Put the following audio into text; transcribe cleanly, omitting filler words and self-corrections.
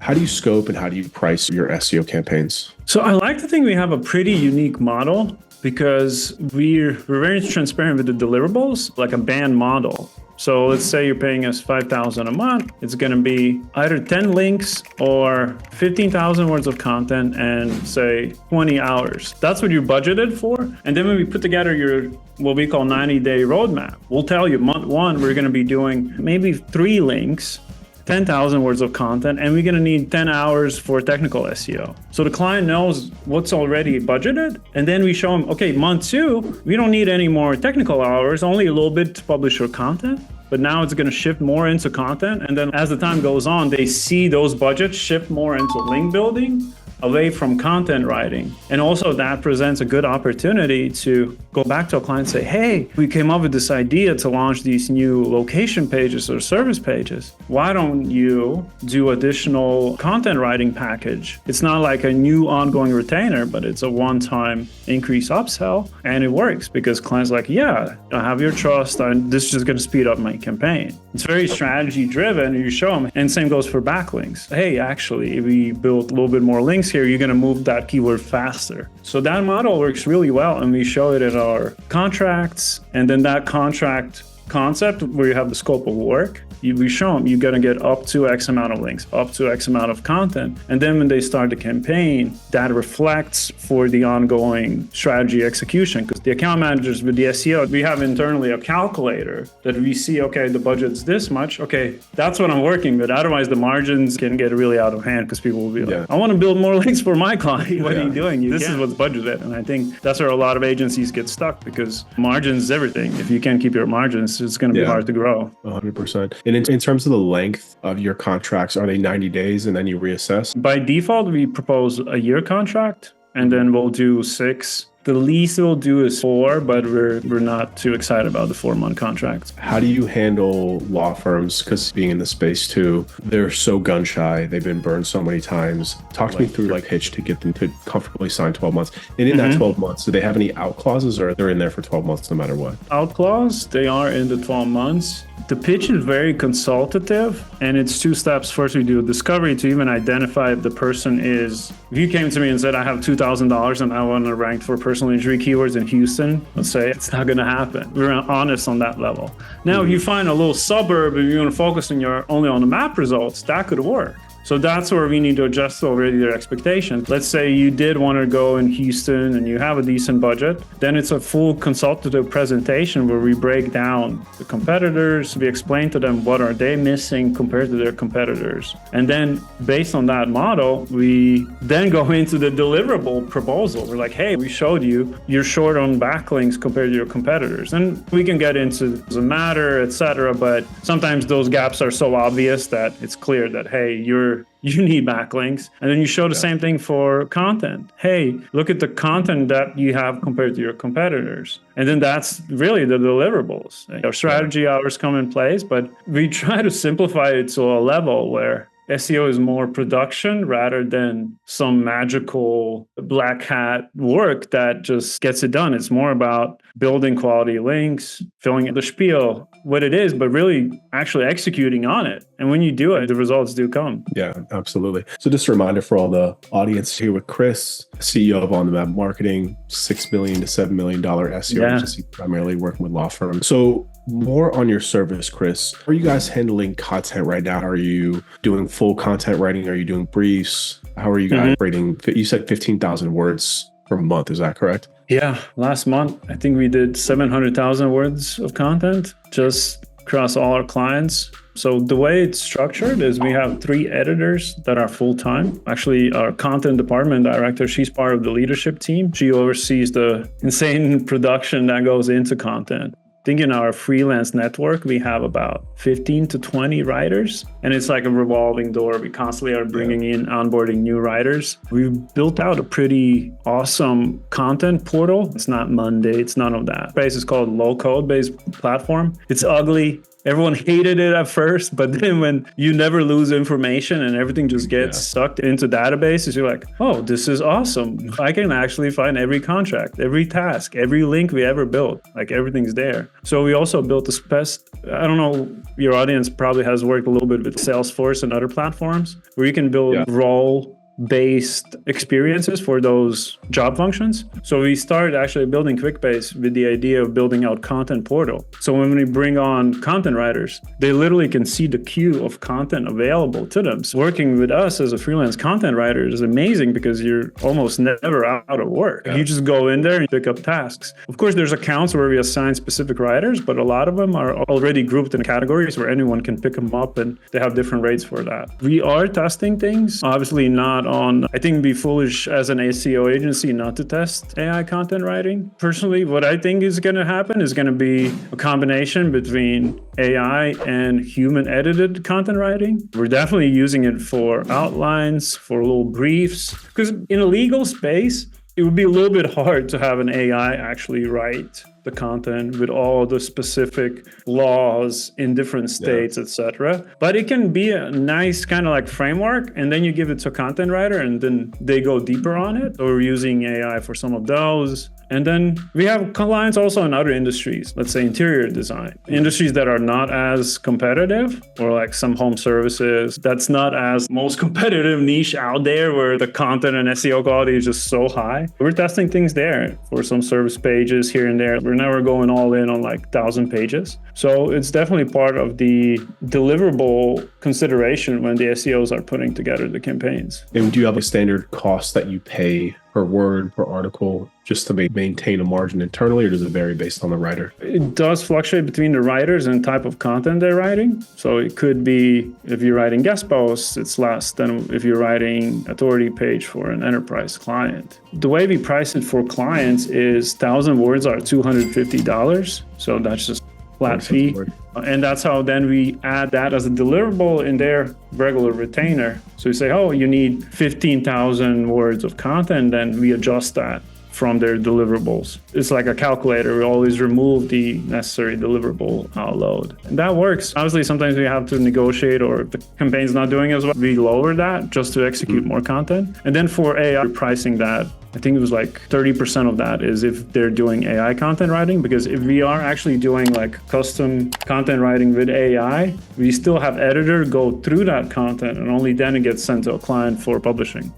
How do you scope and how do you price your SEO campaigns? So I like to think we have a pretty unique model because we're very transparent with the deliverables, like a band model. So let's say you're paying us $5,000 a month. It's going to be either 10 links or 15,000 words of content and say 20 hours. That's what you budgeted for. And then when we put together your what we call 90-day roadmap, we'll tell you month one, we're going to be doing maybe 3 links, 10,000 words of content, and we're going to need 10 hours for technical SEO. So the client knows what's already budgeted. And then we show them, okay, month 2, we don't need any more technical hours, only a little bit to publish your content. But now it's going to shift more into content. And then as the time goes on, they see those budgets shift more into link building, away from content writing. And also that presents a good opportunity to go back to a client and say, hey, we came up with this idea to launch these new location pages or service pages. Why don't you do additional content writing package? It's not like a new ongoing retainer, but it's a one-time increase upsell. And it works because clients are like, yeah, I have your trust and this is just going to speed up my campaign. It's very strategy driven. You show them. And same goes for backlinks. Hey, actually, if we built a little bit more links here, you're going to move that keyword faster. So that model works really well. And we show it in our contracts. And then that contract concept where you have the scope of work, we show them you're going to get up to X amount of links, up to X amount of content. And then when they start the campaign, that reflects for the ongoing strategy execution. Because the account managers with the SEO, we have internally a calculator that we see, okay, the budget's this much. Okay, that's what I'm working with. Otherwise, the margins can get really out of hand because people will be like, I want to build more links for my client. What are you doing? This is what's budgeted. And I think that's where a lot of agencies get stuck because margins is everything. If you can't keep your margins, it's going to be hard to grow. 100%. And in terms of the length of your contracts, are they 90 days and then you reassess? By default, we propose a year contract and then we'll do 6. The least we'll do is 4, but we're not too excited about the 4-month contract. How do you handle law firms? Because being in the space too, they're so gun shy. They've been burned so many times. Talk to me through like pitch to get them to comfortably sign 12 months. And in that 12 months, do they have any out clauses or they're in there for 12 months no matter what? Out clause, they are in the 12 months. The pitch is very consultative and it's 2 steps. First, we do a discovery to even identify if the person is, if you came to me and said, I have $2,000 and I want to rank for personal injury keywords in Houston, let's say it's not going to happen. We're honest on that level. Now, if you find a little suburb and you're going to focus on only on the map results, that could work. So that's where we need to adjust already their expectations. Let's say you did want to go in Houston and you have a decent budget, then it's a full consultative presentation where we break down the competitors, we explain to them what are they missing compared to their competitors. And then based on that model, we then go into the deliverable proposal. We're like, hey, we showed you, you're short on backlinks compared to your competitors. And we can get into the matter, etc. But sometimes those gaps are so obvious that it's clear that, hey, you need backlinks. And then you show the same thing for content. Hey, look at the content that you have compared to your competitors. And then that's really the deliverables. Our strategy hours come in place, but we try to simplify it to a level where SEO is more production rather than some magical black hat work that just gets it done. It's more about building quality links, filling in the spiel, what it is, but really actually executing on it. And when you do it, the results do come. Yeah, absolutely. So just a reminder for all the audience here with Chris, CEO of On The Map Marketing, $6 million to $7 million SEO agency, primarily working with law firms. So more on your service, Chris. How are you guys handling content right now? Are you doing full content writing? Are you doing briefs? How are you guys rating? You said 15,000 words per month. Is that correct? Yeah. Last month, I think we did 700,000 words of content just across all our clients. So the way it's structured is we have 3 editors that are full-time. Actually, our content department director, she's part of the leadership team. She oversees the insane production that goes into content. I think in our freelance network, we have about 15 to 20 writers, and it's like a revolving door. We constantly are bringing in, onboarding new writers. We've built out a pretty awesome content portal. It's not Monday, it's none of that. It's called low code based platform. It's ugly. Everyone hated it at first, but then when you never lose information and everything just gets sucked into databases, you're like, oh, this is awesome. I can actually find every contract, every task, every link we ever built, like everything's there. So we also built this best, I don't know, your audience probably has worked a little bit with Salesforce and other platforms where you can build role-based experiences for those job functions. So we started actually building QuickBase with the idea of building out content portal. So when we bring on content writers, they literally can see the queue of content available to them. So working with us as a freelance content writer is amazing because you're almost never out of work. You just go in there and pick up tasks. Of course, there's accounts where we assign specific writers, but a lot of them are already grouped in categories where anyone can pick them up and they have different rates for that. We are testing things, obviously not on, I think it'd be foolish as an SEO agency not to test AI content writing. Personally, what I think is going to happen is going to be a combination between AI and human edited content writing. We're definitely using it for outlines, for little briefs, because in a legal space, it would be a little bit hard to have an AI actually write the content with all the specific laws in different states, etc. But it can be a nice kind of like framework, and then you give it to a content writer and then they go deeper on it. So we're using AI for some of those. And then we have clients also in other industries, let's say interior design, industries that are not as competitive, or like some home services. That's not as most competitive niche out there where the content and SEO quality is just so high. We're testing things there for some service pages here and there. We're never going all in on like 1,000 pages. So it's definitely part of the deliverable consideration when the SEOs are putting together the campaigns. And do you have a standard cost that you pay per word, per article, just to maintain a margin internally, or does it vary based on the writer? It does fluctuate between the writers and type of content they're writing. So it could be, if you're writing guest posts, it's less than if you're writing authority page for an enterprise client. The way we price it for clients is 1,000 words are $250. So that's just flat fee. And that's how then we add that as a deliverable in their regular retainer. So you say, oh, you need 15,000 words of content, then we adjust that from their deliverables. It's like a calculator. We always remove the necessary deliverable outload. And that works. Obviously, sometimes we have to negotiate, or if the campaign's not doing as well, we lower that just to execute more content. And then for AI, we're pricing that. I think it was like 30% of that is if they're doing AI content writing, because if we are actually doing like custom content writing with AI, we still have editor go through that content and only then it gets sent to a client for publishing.